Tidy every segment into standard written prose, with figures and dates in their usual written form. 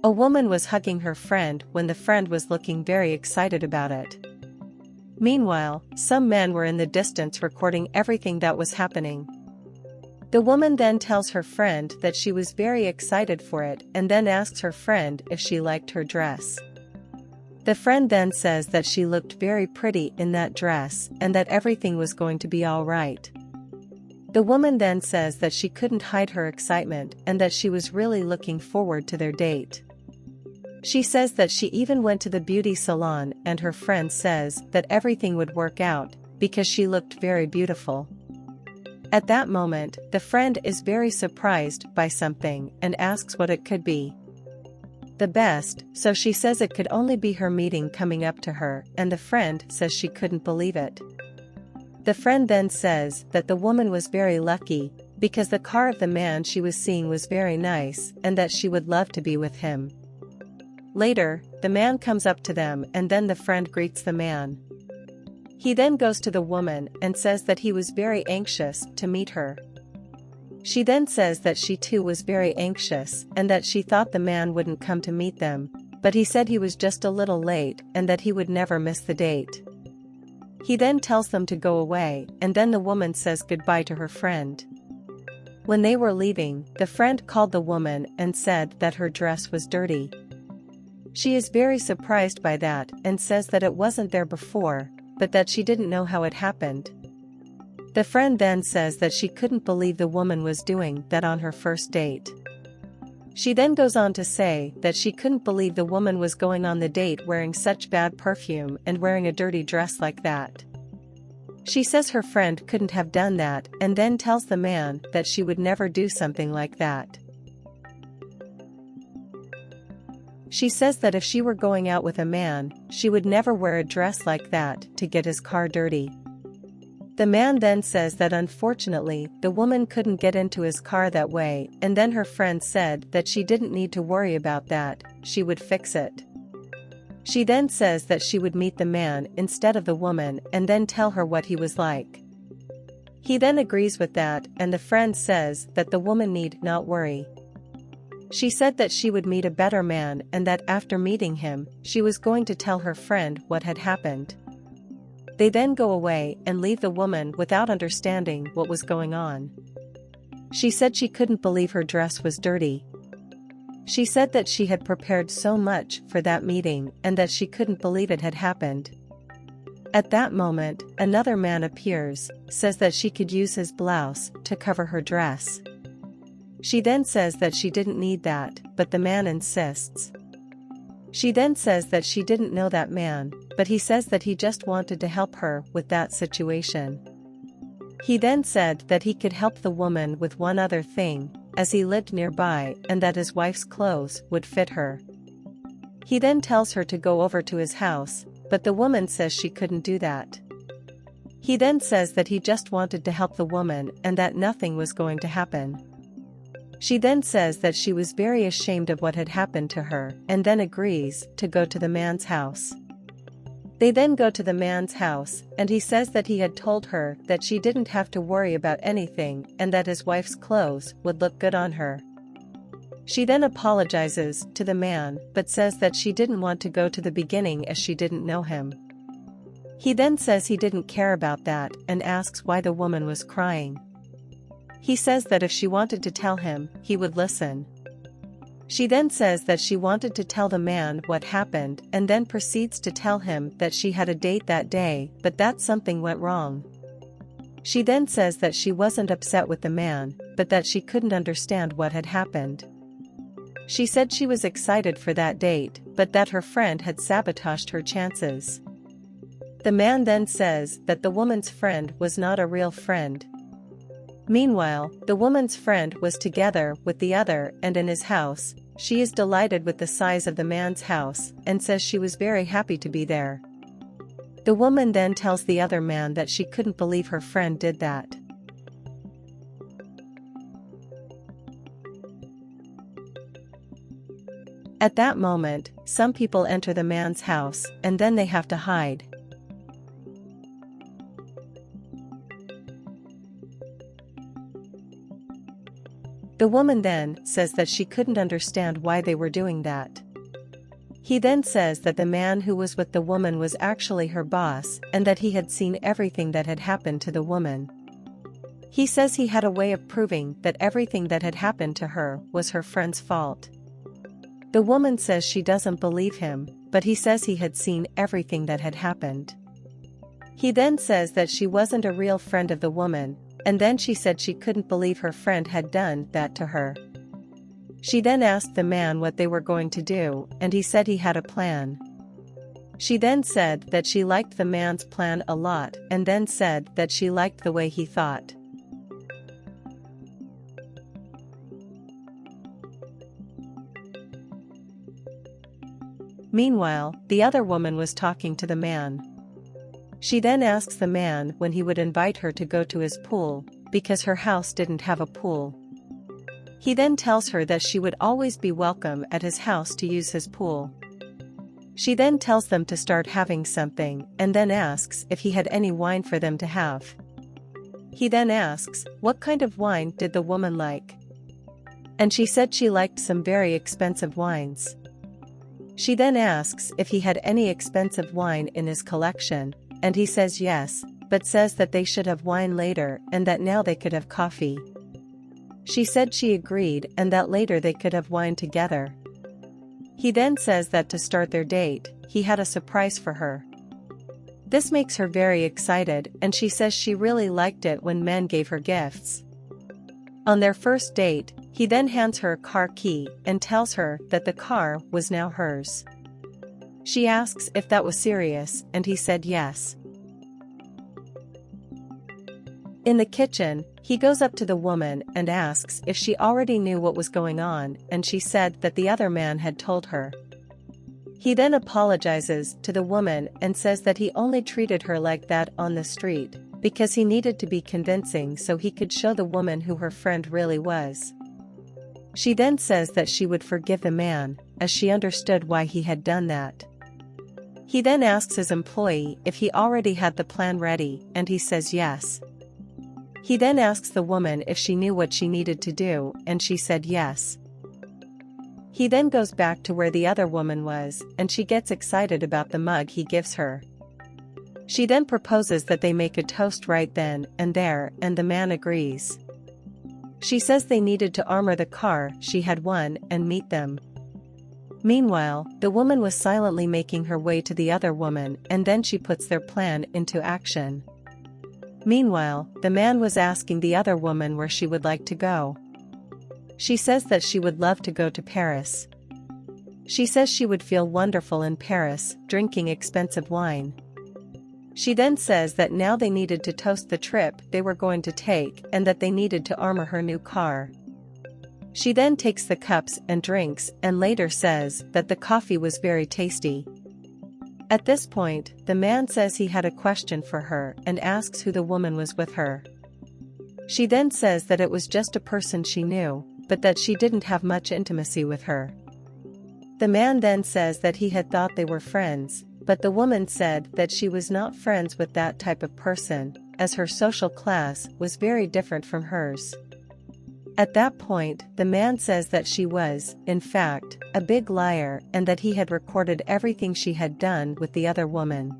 A woman was hugging her friend when the friend was looking very excited about it. Meanwhile, some men were in the distance recording everything that was happening. The woman then tells her friend that she was very excited for it and then asks her friend if she liked her dress. The friend then says that she looked very pretty in that dress and that everything was going to be all right. The woman then says that she couldn't hide her excitement and that she was really looking forward to their date. She says that she even went to the beauty salon, and her friend says that everything would work out because she looked very beautiful. At that moment, the friend is very surprised by something and asks what it could be. The best, so she says it could only be her meeting coming up to her, and the friend says she couldn't believe it. The friend then says that the woman was very lucky because the car of the man she was seeing was very nice and that she would love to be with him. Later, the man comes up to them and then the friend greets the man. He then goes to the woman and says that he was very anxious to meet her. She then says that she too was very anxious and that she thought the man wouldn't come to meet them, but he said he was just a little late and that he would never miss the date. He then tells them to go away, and then the woman says goodbye to her friend. When they were leaving, the friend called the woman and said that her dress was dirty. She is very surprised by that and says that it wasn't there before, but that she didn't know how it happened. The friend then says that she couldn't believe the woman was doing that on her first date. She then goes on to say that she couldn't believe the woman was going on the date wearing such bad perfume and wearing a dirty dress like that. She says her friend couldn't have done that and then tells the man that she would never do something like that. She says that if she were going out with a man, she would never wear a dress like that to get his car dirty. The man then says that unfortunately, the woman couldn't get into his car that way, and then her friend said that she didn't need to worry about that, she would fix it. She then says that she would meet the man instead of the woman and then tell her what he was like. He then agrees with that, and the friend says that the woman need not worry. She said that she would meet a better man and that after meeting him, she was going to tell her friend what had happened. They then go away and leave the woman without understanding what was going on. She said she couldn't believe her dress was dirty. She said that she had prepared so much for that meeting and that she couldn't believe it had happened. At that moment, another man appears, says that she could use his blouse to cover her dress. She then says that she didn't need that, but the man insists. She then says that she didn't know that man, but he says that he just wanted to help her with that situation. He then said that he could help the woman with one other thing, as he lived nearby and that his wife's clothes would fit her. He then tells her to go over to his house, but the woman says she couldn't do that. He then says that he just wanted to help the woman and that nothing was going to happen. She then says that she was very ashamed of what had happened to her and then agrees to go to the man's house. They then go to the man's house and he says that he had told her that she didn't have to worry about anything and that his wife's clothes would look good on her. She then apologizes to the man but says that she didn't want to go to the beginning as she didn't know him. He then says he didn't care about that and asks why the woman was crying. He says that if she wanted to tell him, he would listen. She then says that she wanted to tell the man what happened and then proceeds to tell him that she had a date that day, but that something went wrong. She then says that she wasn't upset with the man, but that she couldn't understand what had happened. She said she was excited for that date, but that her friend had sabotaged her chances. The man then says that the woman's friend was not a real friend. Meanwhile, the woman's friend was together with the other and in his house. She is delighted with the size of the man's house and says she was very happy to be there. The woman then tells the other man that she couldn't believe her friend did that. At that moment, some people enter the man's house and then they have to hide. The woman then says that she couldn't understand why they were doing that. He then says that the man who was with the woman was actually her boss and that he had seen everything that had happened to the woman. He says he had a way of proving that everything that had happened to her was her friend's fault. The woman says she doesn't believe him, but he says he had seen everything that had happened. He then says that she wasn't a real friend of the woman, and then she said she couldn't believe her friend had done that to her. She then asked the man what they were going to do, and he said he had a plan. She then said that she liked the man's plan a lot and then said that she liked the way he thought. Meanwhile, the other woman was talking to the man. She then asks the man when he would invite her to go to his pool, because her house didn't have a pool. He then tells her that she would always be welcome at his house to use his pool. She then tells them to start having something and then asks if he had any wine for them to have. He then asks, what kind of wine did the woman like? And she said she liked some very expensive wines. She then asks if he had any expensive wine in his collection, and he says yes, but says that they should have wine later and that now they could have coffee. She said she agreed and that later they could have wine together. He then says that to start their date, he had a surprise for her. This makes her very excited and she says she really liked it when men gave her gifts. On their first date, he then hands her a car key and tells her that the car was now hers. She asks if that was serious and he said yes. In the kitchen, he goes up to the woman and asks if she already knew what was going on, and she said that the other man had told her. He then apologizes to the woman and says that he only treated her like that on the street, because he needed to be convincing so he could show the woman who her friend really was. She then says that she would forgive the man, as she understood why he had done that. He then asks his employee if he already had the plan ready, and he says yes. He then asks the woman if she knew what she needed to do, and she said yes. He then goes back to where the other woman was, and she gets excited about the mug he gives her. She then proposes that they make a toast right then and there, and the man agrees. She says they needed to armor the car she had won and meet them. Meanwhile, the woman was silently making her way to the other woman, and then she puts their plan into action. Meanwhile, the man was asking the other woman where she would like to go. She says that she would love to go to Paris. She says she would feel wonderful in Paris, drinking expensive wine. She then says that now they needed to toast the trip they were going to take and that they needed to armor her new car. She then takes the cups and drinks and later says that the coffee was very tasty. At this point, the man says he had a question for her and asks who the woman was with her. She then says that it was just a person she knew, but that she didn't have much intimacy with her. The man then says that he had thought they were friends, but the woman said that she was not friends with that type of person, as her social class was very different from hers. At that point, the man says that she was, in fact, a big liar and that he had recorded everything she had done with the other woman.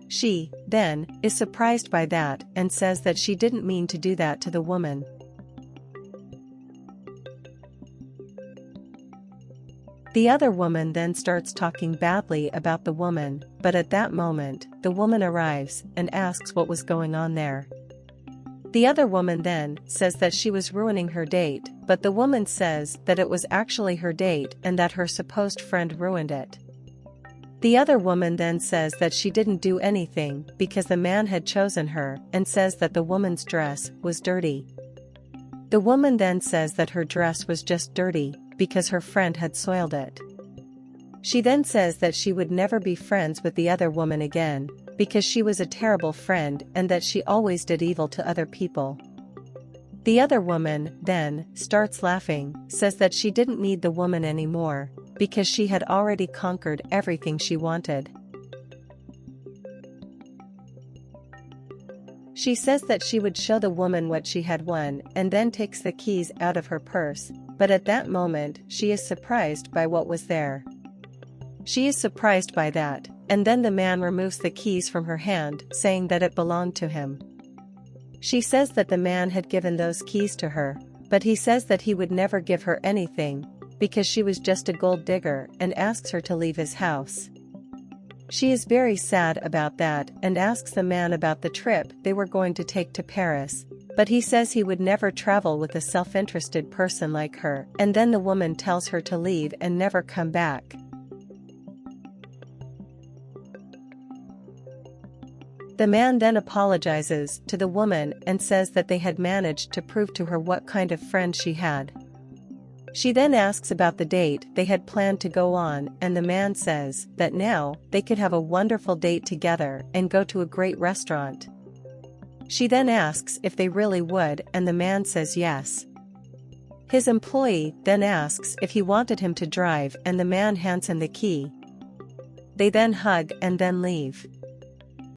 She, then, is surprised by that and says that she didn't mean to do that to the woman. The other woman then starts talking badly about the woman, but at that moment, the woman arrives and asks what was going on there. The other woman then says that she was ruining her date, but the woman says that it was actually her date and that her supposed friend ruined it. The other woman then says that she didn't do anything because the man had chosen her and says that the woman's dress was dirty. The woman then says that her dress was just dirty because her friend had soiled it. She then says that she would never be friends with the other woman again, because she was a terrible friend and that she always did evil to other people. The other woman, then, starts laughing, says that she didn't need the woman anymore, because she had already conquered everything she wanted. She says that she would show the woman what she had won and then takes the keys out of her purse, but at that moment she is surprised by what was there. She is surprised by that, and then the man removes the keys from her hand, saying that it belonged to him. She says that the man had given those keys to her, but he says that he would never give her anything, because she was just a gold digger, and asks her to leave his house. She is very sad about that and asks the man about the trip they were going to take to Paris, but he says he would never travel with a self-interested person like her, and then the woman tells her to leave and never come back. The man then apologizes to the woman and says that they had managed to prove to her what kind of friend she had. She then asks about the date they had planned to go on, and the man says that now they could have a wonderful date together and go to a great restaurant. She then asks if they really would, and the man says yes. His employee then asks if he wanted him to drive, and the man hands him the key. They then hug and then leave.